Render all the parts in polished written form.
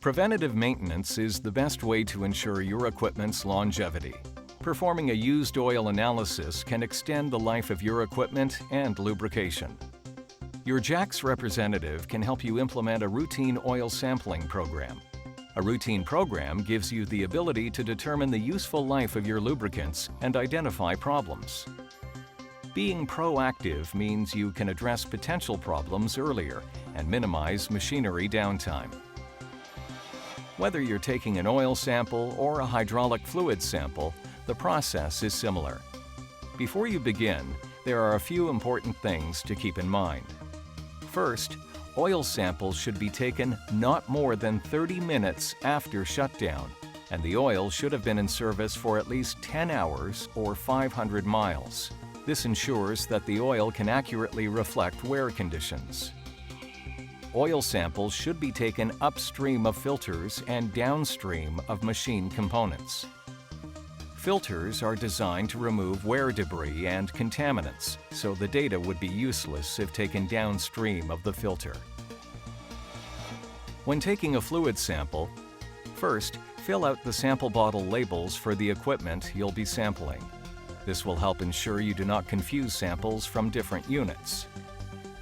Preventative maintenance is the best way to ensure your equipment's longevity. Performing a used oil analysis can extend the life of your equipment and lubrication. Your Jax representative can help you implement a routine oil sampling program. A routine program gives you the ability to determine the useful life of your lubricants and identify problems. Being proactive means you can address potential problems earlier and minimize machinery downtime. Whether you're taking an oil sample or a hydraulic fluid sample, the process is similar. Before you begin, there are a few important things to keep in mind. First, oil samples should be taken not more than 30 minutes after shutdown, and the oil should have been in service for at least 10 hours or 500 miles. This ensures that the oil can accurately reflect wear conditions. Oil samples should be taken upstream of filters and downstream of machine components. Filters are designed to remove wear debris and contaminants, so the data would be useless if taken downstream of the filter. When taking a fluid sample, first, fill out the sample bottle labels for the equipment you'll be sampling. This will help ensure you do not confuse samples from different units.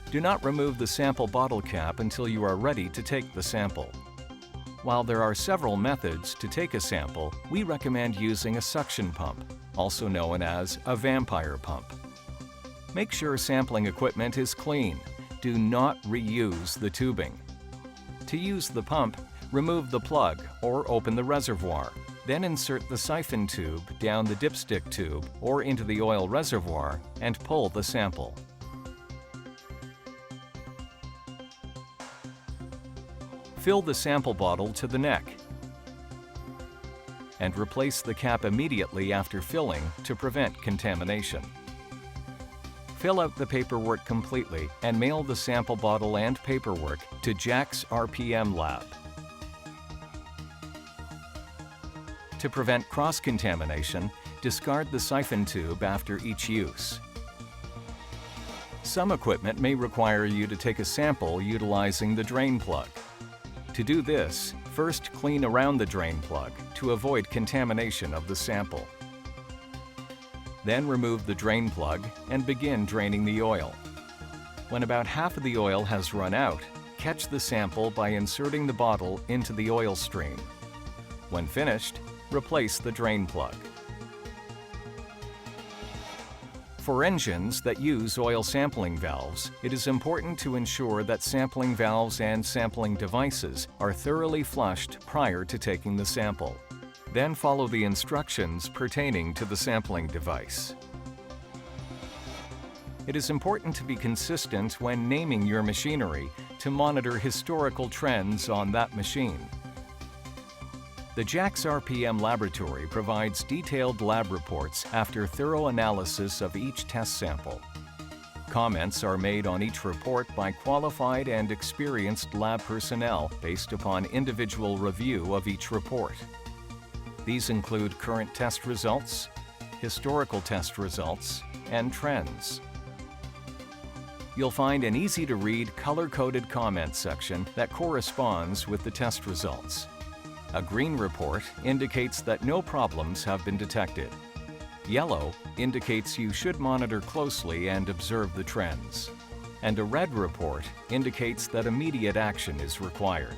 Do not remove the sample bottle cap until you are ready to take the sample. While there are several methods to take a sample, we recommend using a suction pump, also known as a vampire pump. Make sure sampling equipment is clean. Do not reuse the tubing. To use the pump, remove the plug or open the reservoir. Then insert the siphon tube down the dipstick tube or into the oil reservoir and pull the sample. Fill the sample bottle to the neck and replace the cap immediately after filling to prevent contamination. Fill out the paperwork completely and mail the sample bottle and paperwork to Jax RPM Lab. To prevent cross-contamination, discard the siphon tube after each use. Some equipment may require you to take a sample utilizing the drain plug. To do this, first clean around the drain plug to avoid contamination of the sample. Then remove the drain plug and begin draining the oil. When about half of the oil has run out, catch the sample by inserting the bottle into the oil stream. When finished, replace the drain plug. For engines that use oil sampling valves, it is important to ensure that sampling valves and sampling devices are thoroughly flushed prior to taking the sample. Then follow the instructions pertaining to the sampling device. It is important to be consistent when naming your machinery to monitor historical trends on that machine. The Jax RPM laboratory provides detailed lab reports after thorough analysis of each test sample. Comments are made on each report by qualified and experienced lab personnel based upon individual review of each report. These include current test results, historical test results, and trends. You'll find an easy-to-read, color-coded comment section that corresponds with the test results. A green report indicates that no problems have been detected. Yellow indicates you should monitor closely and observe the trends. And a red report indicates that immediate action is required.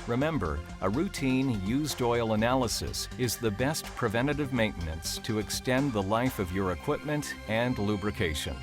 Remember, a routine used oil analysis is the best preventative maintenance to extend the life of your equipment and lubrication.